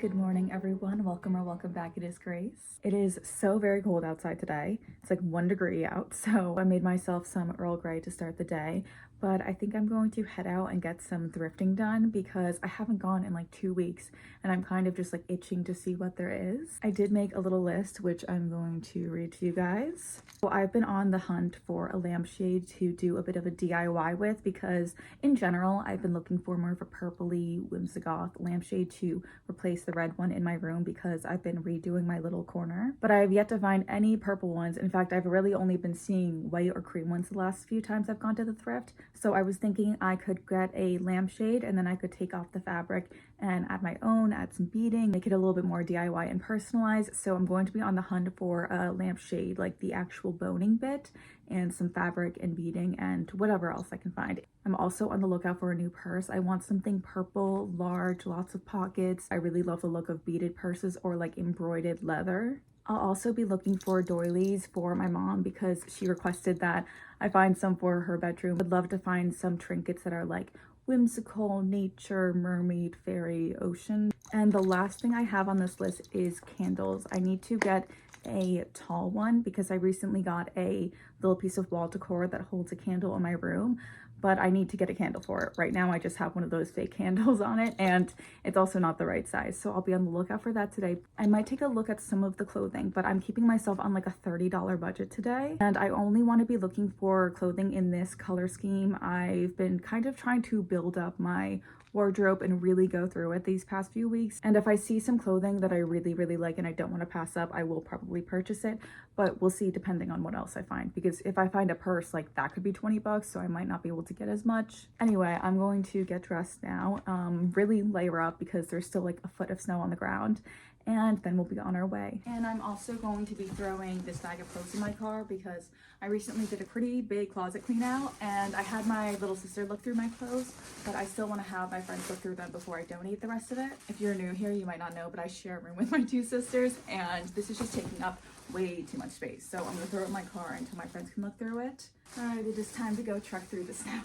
Good morning, everyone. Welcome back. It is Grace. It is so very cold outside today. It's like 1 degree out, so I made myself some Earl Grey to start the day. But I think I'm going to head out and get some thrifting done because I haven't gone in like 2 weeks and I'm kind of just like itching to see what there is. I did make a little list, which I'm going to read to you guys. So I've been on the hunt for a lampshade to do a bit of a DIY with because in general, I've been looking for more of a purpley whimsigoth lampshade to replace the red one in my room because I've been redoing my little corner. But I have yet to find any purple ones. In fact, I've really only been seeing white or cream ones the last few times I've gone to the thrift. So I was thinking I could get a lampshade and then I could take off the fabric and add my own, add some beading, make it a little bit more DIY and personalized. So I'm going to be on the hunt for a lampshade, like the actual boning bit and some fabric and beading and whatever else I can find. I'm also on the lookout for a new purse. I want something purple, large, lots of pockets. I really love the look of beaded purses or like embroidered leather. I'll also be looking for doilies for my mom because she requested that I find some for her bedroom. I'd love to find some trinkets that are like whimsical, nature, mermaid, fairy, ocean. And the last thing I have on this list is candles. I need to get a tall one because I recently got a little piece of wall decor that holds a candle in my room, but I need to get a candle for it. Right now I just have one of those fake candles on it and it's also not the right size, so I'll be on the lookout for that today. I might take a look at some of the clothing, but I'm keeping myself on like a $30 budget today and I only want to be looking for clothing in this color scheme. I've been kind of trying to build up my wardrobe and really go through it these past few weeks, and if I see some clothing that I really like and I don't want to pass up, I will probably purchase it, but we'll see depending on what else I find, because if I find a purse, like that could be 20 bucks, so I might not be able to get as much. Anyway, I'm going to get dressed now, really layer up because there's still like a foot of snow on the ground, and then we'll be on our way. And I'm also going to be throwing this bag of clothes in my car because I recently did a pretty big closet clean out and I had my little sister look through my clothes, but I still want to have my friends look through them before I donate the rest of it. If you're new here, you might not know, but I share a room with my two sisters and this is just taking up way too much space. So I'm gonna throw it in my car until my friends can look through it. All right, it is time to go trek through this now.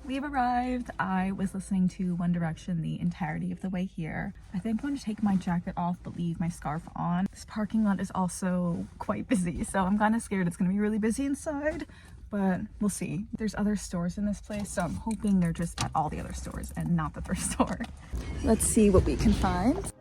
We've arrived. I was listening to One Direction the entirety of the way here. I think I'm going to take my jacket off but leave my scarf on. This parking lot is also quite busy, so I'm kind of scared it's going to be really busy inside, but we'll see. There's other stores in this place, so I'm hoping they're just at all the other stores and not the thrift store. Let's see what we can find.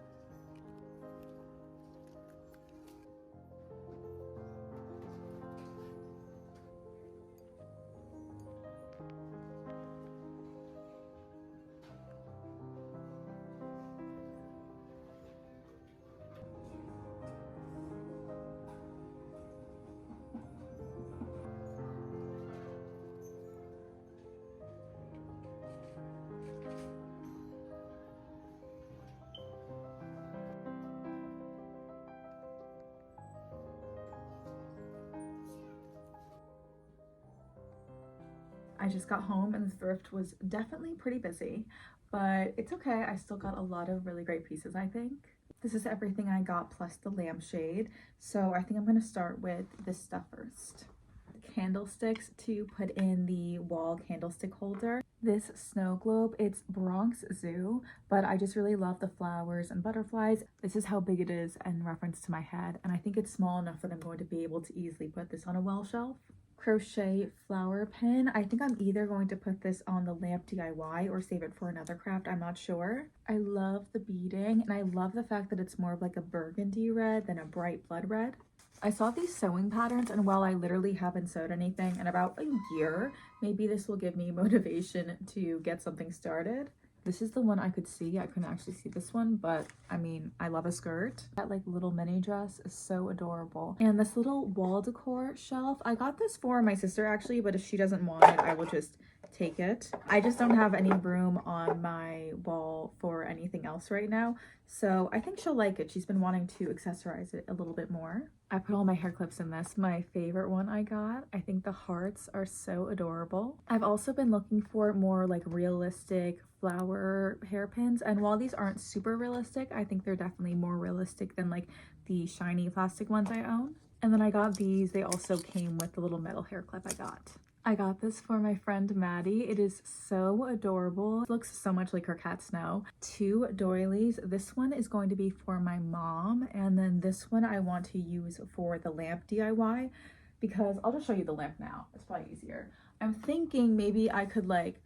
I just got home and the thrift was definitely pretty busy, but it's okay. I still got a lot of really great pieces, I think. This is everything I got plus the lampshade. So I think I'm gonna start with this stuff first. The candlesticks to put in the wall candlestick holder. This snow globe, it's Bronx Zoo, but I just really love the flowers and butterflies. This is how big it is in reference to my head, and I think it's small enough that I'm going to be able to easily put this on a wall shelf. Crochet flower pin. I think I'm either going to put this on the lamp DIY or save it for another craft. I'm not sure. I love the beading and I love the fact that it's more of like a burgundy red than a bright blood red. I saw these sewing patterns and while I literally haven't sewed anything in about a year, maybe this will give me motivation to get something started. This is the one I could see. I couldn't actually see this one, but I mean, I love a skirt. That like little mini dress is so adorable. And this little wall decor shelf, I got this for my sister actually, but if she doesn't want it, I will just take it. I just don't have any room on my wall for anything else right now, so I think she'll like it. She's been wanting to accessorize it a little bit more. I put all my hair clips in this, my favorite one I got. I think the hearts are so adorable. I've also been looking for more like realistic flower hairpins, and while these aren't super realistic, I think they're definitely more realistic than like the shiny plastic ones I own. And then I got these. They also came with the little metal hair clip I got. I got this for my friend Maddie. It is so adorable. It looks so much like her cat Snow. 2 doilies. This one is going to be for my mom, and then this one I want to use for the lamp DIY, because I'll just show you the lamp now. It's probably easier. I'm thinking maybe I could like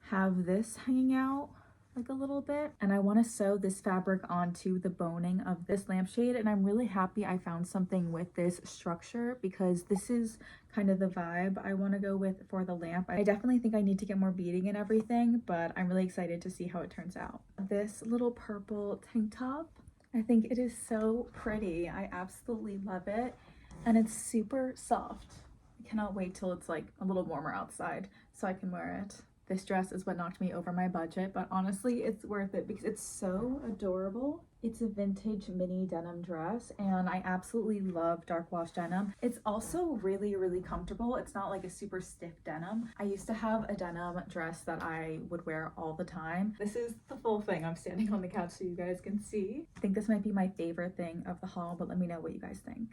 have this hanging out like a little bit, and I want to sew this fabric onto the boning of this lampshade, and I'm really happy I found something with this structure because this is kind of the vibe I want to go with for the lamp. I definitely think I need to get more beading and everything, but I'm really excited to see how it turns out. This little purple tank top, I think it is so pretty. I absolutely love it, and it's super soft. I cannot wait till it's like a little warmer outside so I can wear it. This dress is what knocked me over my budget, but honestly, it's worth it because it's so adorable. It's a vintage mini denim dress, and I absolutely love dark wash denim. It's also really, really comfortable. It's not like a super stiff denim. I used to have a denim dress that I would wear all the time. This is the full thing. I'm standing on the couch so you guys can see. I think this might be my favorite thing of the haul, but let me know what you guys think.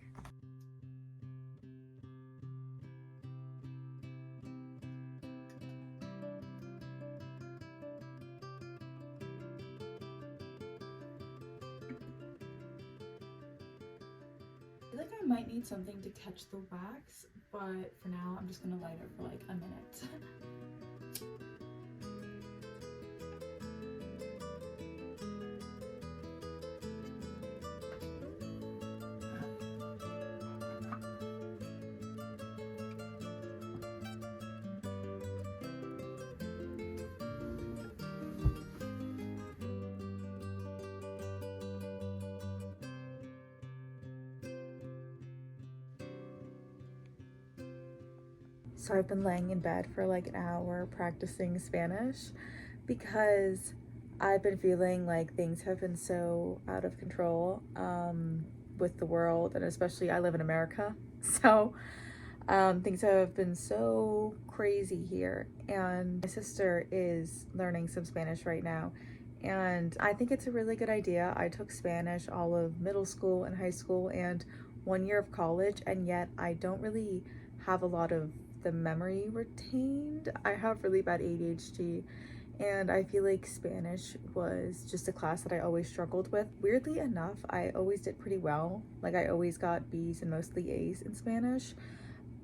I feel like I might need something to catch the wax, but for now I'm just gonna light it for like a minute. So I've been laying in bed for like an hour practicing Spanish because I've been feeling like things have been so out of control with the world, and especially I live in America. So things have been so crazy here, and my sister is learning some Spanish right now, and I think it's a really good idea. I took Spanish all of middle school and high school and 1 year of college, and yet I don't really have a lot of the memory retained. I have really bad ADHD, and I feel like Spanish was just a class that I always struggled with. Weirdly enough, I always did pretty well. Like I always got B's and mostly A's in Spanish,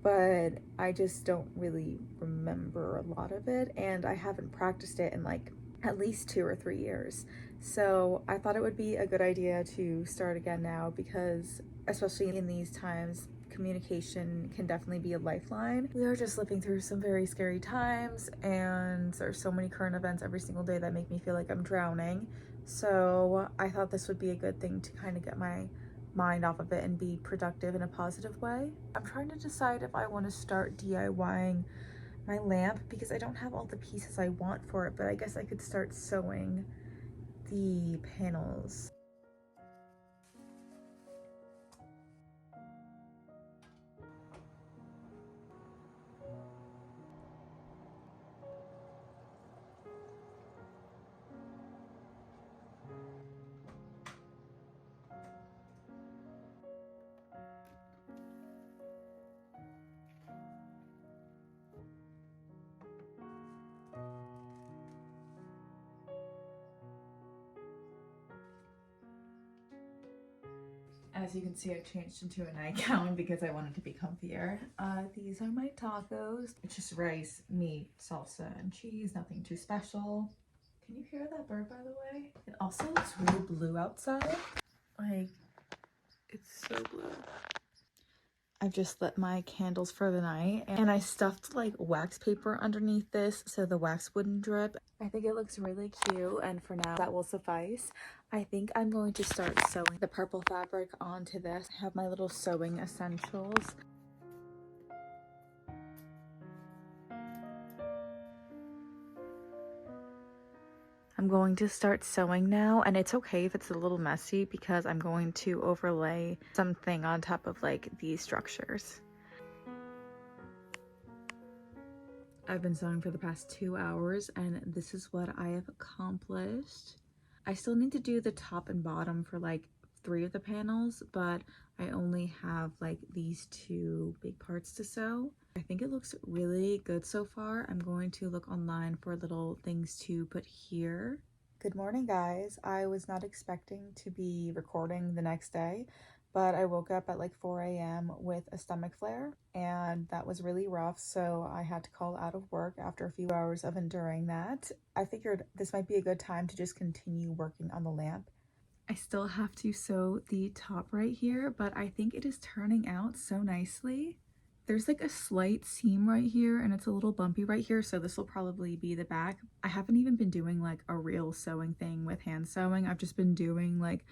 but I just don't really remember a lot of it, and I haven't practiced it in like at least 2 or 3 years. So I thought it would be a good idea to start again now, because especially in these times, communication can definitely be a lifeline. We are just living through some very scary times, and there's so many current events every single day that make me feel like I'm drowning. So I thought this would be a good thing to kind of get my mind off of it and be productive in a positive way. I'm trying to decide if I want to start DIYing my lamp because I don't have all the pieces I want for it, but I guess I could start sewing the panels. As you can see, I changed into a nightgown because I wanted to be comfier. These are my tacos. It's just rice, meat, salsa, and cheese. Nothing too special. Can you hear that bird, by the way? It also looks really blue outside. Like, it's so blue. I've just lit my candles for the night, and I stuffed like wax paper underneath this so the wax wouldn't drip. I think it looks really cute, and for now that will suffice. I think I'm going to start sewing the purple fabric onto this. I have my little sewing essentials. I'm going to start sewing now, and it's okay if it's a little messy because I'm going to overlay something on top of like these structures. I've been sewing for the past 2 hours, and this is what I have accomplished. I still need to do the top and bottom for like 3 of the panels, but I only have like these 2 big parts to sew. I think it looks really good so far. I'm going to look online for little things to put here. Good morning, guys. I was not expecting to be recording the next day, but I woke up at like 4 a.m. with a stomach flare, and that was really rough, so I had to call out of work after a few hours of enduring that. I figured this might be a good time to just continue working on the lamp. I still have to sew the top right here, but I think it is turning out so nicely. There's like a slight seam right here, and it's a little bumpy right here, so this will probably be the back. I haven't even been doing like a real sewing thing with hand sewing. I've just been doing like,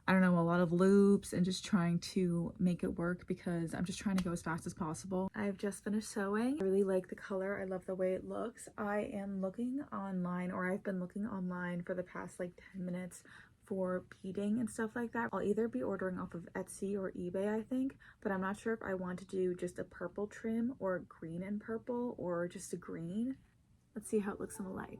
I don't know, a lot of loops and just trying to make it work because I'm just trying to go as fast as possible. I've just finished sewing. I really like the color. I love the way it looks. I am looking online, or I've been looking online for the past like 10 minutes for beading and stuff like that. I'll either be ordering off of Etsy or eBay, I think, but I'm not sure if I want to do just a purple trim or green and purple or just a green. Let's see how it looks in the light.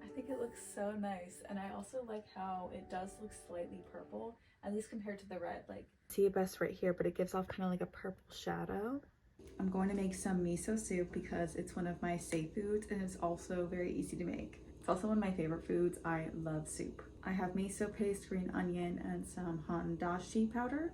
I think it looks so nice, and I also like how it does look slightly purple, at least compared to the red. Like, see it best right here, but it gives off kind of like a purple shadow. I'm going to make some miso soup because it's one of my safe foods, and it's also very easy to make. It's also one of my favorite foods. I love soup. I have miso paste, green onion, and some handashi powder.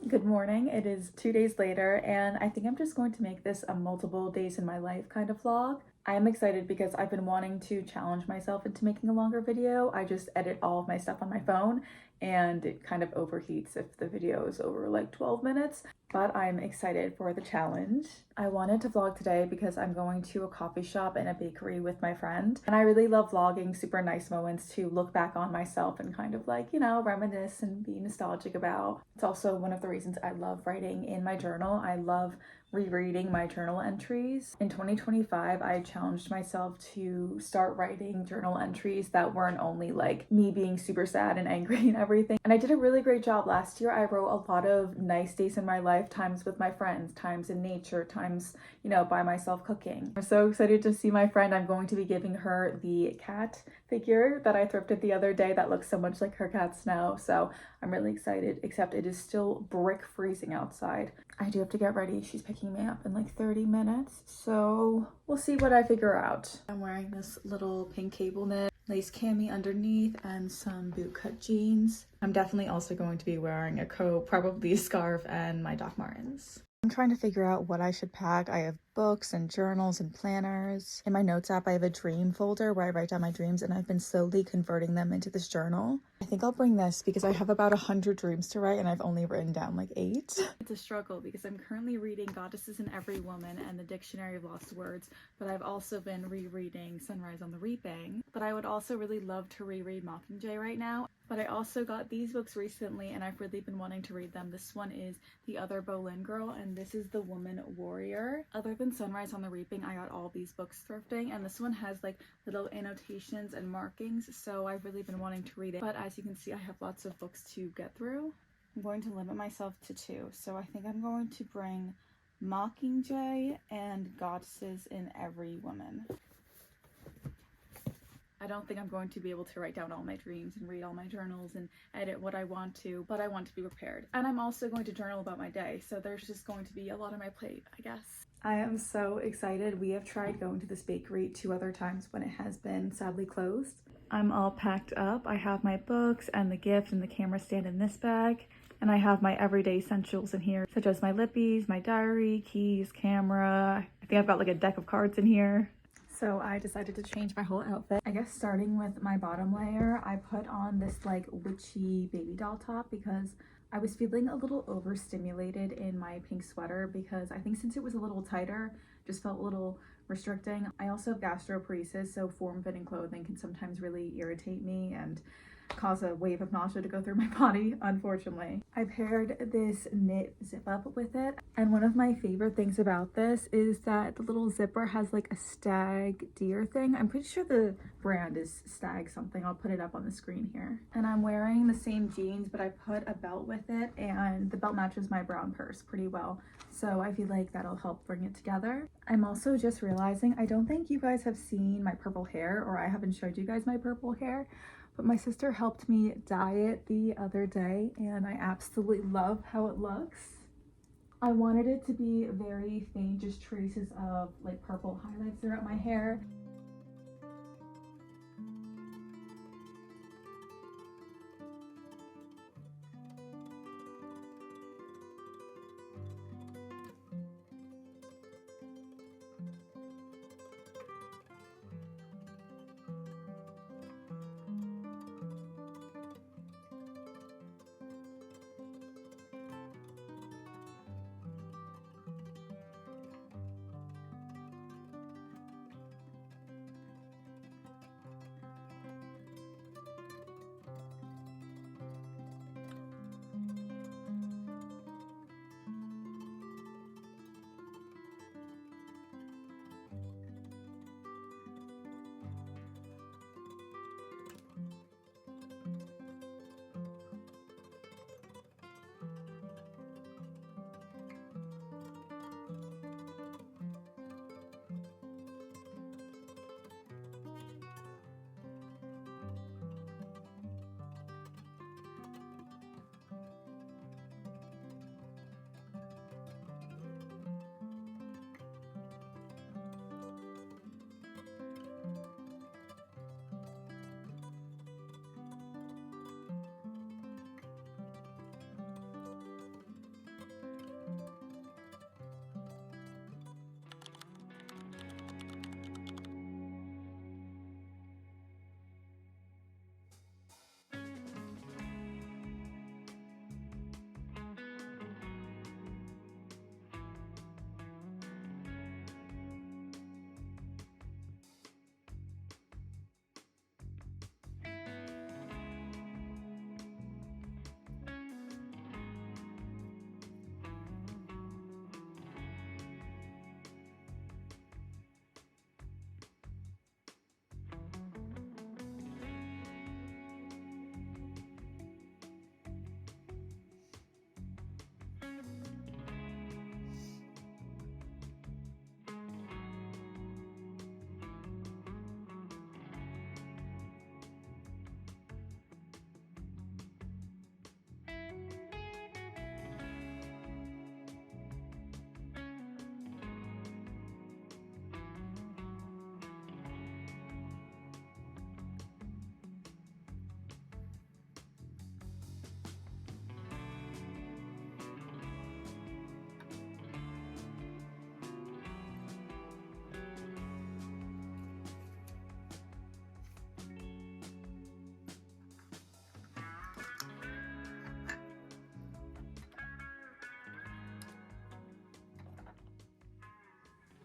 Good morning. It is 2 days later, and I think I'm just going to make this a multiple days in my life kind of vlog. I am excited because I've been wanting to challenge myself into making a longer video. I just edit all of my stuff on my phone, and it kind of overheats if the video is over like 12 minutes. But I'm excited for the challenge. I wanted to vlog today because I'm going to a coffee shop and a bakery with my friend. And I really love vlogging super nice moments to look back on myself and kind of like, you know, reminisce and be nostalgic about. It's also one of the reasons I love writing in my journal. I love rereading my journal entries. In 2025, I challenged myself to start writing journal entries that weren't only like me being super sad and angry and everything. And I did a really great job. Last year, I wrote a lot of nice days in my life, times with my friends, times in nature, times, you know, by myself cooking. I'm so excited to see my friend. I'm going to be giving her the cat figure that I thrifted the other day that looks so much like her cat Snow. So I'm really excited, except it is still brick freezing outside. I do have to get ready. She's picking me up in like 30 minutes. So we'll see what I figure out. I'm wearing this little pink cable knit, lace cami underneath, and some bootcut jeans. I'm definitely also going to be wearing a coat, probably a scarf, and my Doc Martens. I'm trying to figure out what I should pack. I have books and journals and planners. In my notes app, I have a dream folder where I write down my dreams, and I've been slowly converting them into this journal. I think I'll bring this because I have about 100 dreams to write, and I've only written down like 8. It's a struggle because I'm currently reading Goddesses in Every Woman and the Dictionary of Lost Words, but I've also been rereading Sunrise on the Reaping. But I would also really love to reread Mockingjay right now. But I also got these books recently, and I've really been wanting to read them. This one is The Other Boleyn Girl, and this is The Woman Warrior. Other than Sunrise on the Reaping, I got all these books thrifting, and this one has like little annotations and markings, so I've really been wanting to read it. But as you can see, I have lots of books to get through. I'm going to limit myself to 2, so I think I'm going to bring Mockingjay and Goddesses in Every Woman. I don't think I'm going to be able to write down all my dreams and read all my journals and edit what I want to, but I want to be prepared. And I'm also going to journal about my day, so there's just going to be a lot on my plate, I guess. I am so excited. We have tried going to this bakery 2 other times when it has been sadly closed. I'm all packed up. I have my books and the gift and the camera stand in this bag, And I have my everyday essentials in here, such as my lippies, my diary, keys, camera. I think I've got like a deck of cards in here. So I decided to change my whole outfit. I guess starting with my bottom layer, I put on this like witchy baby doll top because I was feeling a little overstimulated in my pink sweater because I think since it was a little tighter, just felt a little restricting. I also have gastroparesis, so form-fitting clothing can sometimes really irritate me and cause a wave of nausea to go through my body, unfortunately. I paired this knit zip up with it, and one of my favorite things about this is that the little zipper has like a stag deer thing. I'm pretty sure the brand is stag something. I'll put it up on the screen here. And I'm wearing the same jeans, but I put a belt with it, and the belt matches my brown purse pretty well, so I feel like that'll help bring it together. I'm also just realizing I don't think you guys have seen my purple hair, or I haven't showed you guys my purple hair, but my sister helped me dye it the other day and I absolutely love how it looks. I wanted it to be very faint, just traces of like purple highlights throughout my hair.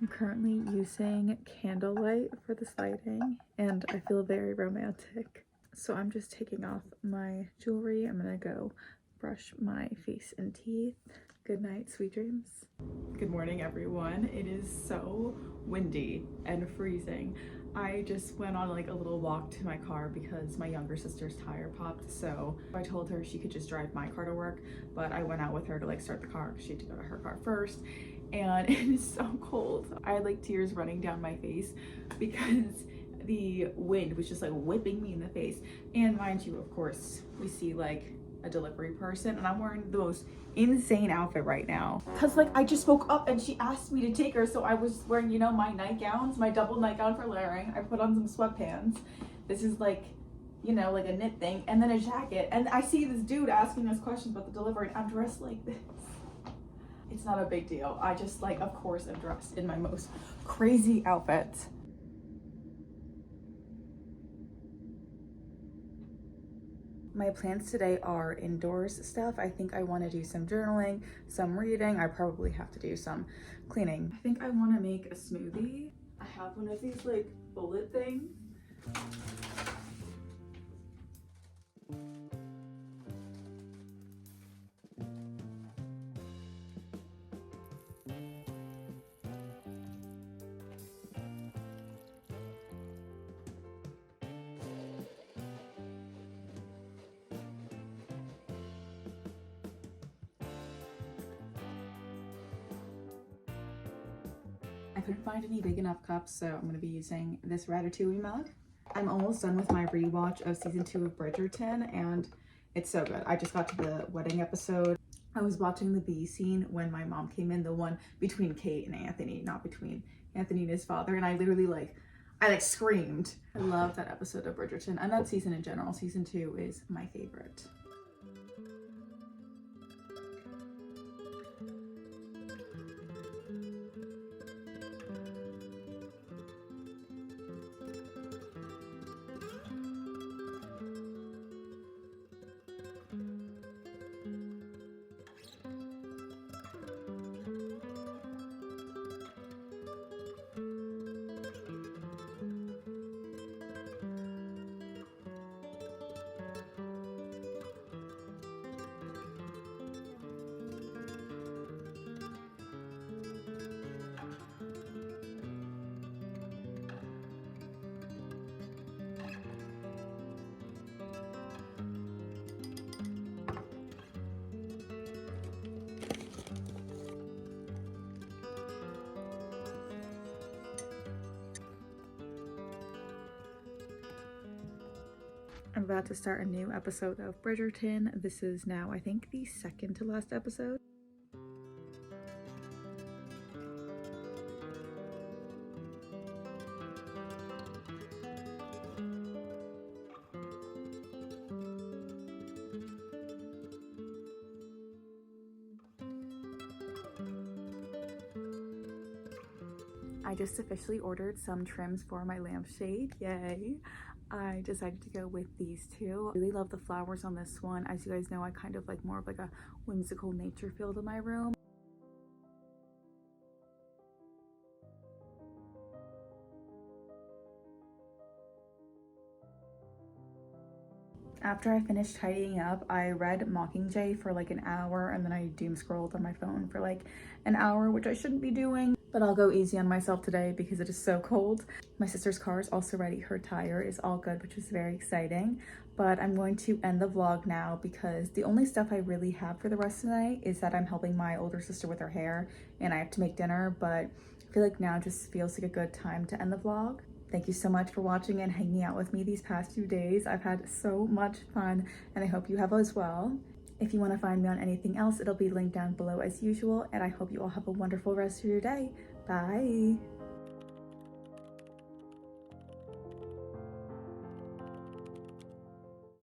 I'm currently using candlelight for this lighting and I feel very romantic. So I'm just taking off my jewelry. I'm gonna go brush my face and teeth. Good night, sweet dreams. Good morning, everyone. It is so windy and freezing. I just went on like a little walk to my car because my younger sister's tire popped, so I told her she could just drive my car to work, but I went out with her to like start the car because she had to go to her car first, and it is so cold. I had like tears running down my face because the wind was just like whipping me in the face. And mind you, of course, we see like a delivery person and I'm wearing the most insane outfit right now because like I just woke up and she asked me to take her, so I was wearing, you know, my nightgowns, my double nightgown for layering. I put on some sweatpants. This is like you know, like a knit thing, and then a jacket. And I see this dude asking us questions about the delivery, and I'm dressed like this. It's not a big deal. I just, like, of course, am dressed in my most crazy outfit. My plans today are indoors stuff. I think I want to do some journaling, some reading. I probably have to do some cleaning. I think I want to make a smoothie. I have one of these like bullet things. I couldn't find any big enough cups, so I'm going to be using this Ratatouille mug. I'm almost done with my rewatch of season 2 of Bridgerton, and it's so good. I just got to the wedding episode. I was watching the bee scene when my mom came in, the one between Kate and Anthony, not between Anthony and his father, and I literally I screamed. I love that episode of Bridgerton, and that season in general. Season 2 is my favorite. I'm about to start a new episode of Bridgerton. This is now, I think, the second to last episode. I just officially ordered some trims for my lampshade, yay. I decided to go with these two. I really love the flowers on this one. As you guys know, I kind of like more of like a whimsical nature feel to my room. After I finished tidying up, I read Mockingjay for like an hour, and then I doom scrolled on my phone for like an hour, which I shouldn't be doing, but I'll go easy on myself today because it is so cold. My sister's car is also ready. Her tire is all good, which is very exciting. But I'm going to end the vlog now because the only stuff I really have for the rest of the night is that I'm helping my older sister with her hair and I have to make dinner, but I feel like now just feels like a good time to end the vlog. Thank you so much for watching and hanging out with me these past few days. I've had so much fun and I hope you have as well. If you want to find me on anything else, it'll be linked down below as usual, and I hope you all have a wonderful rest of your day. Bye!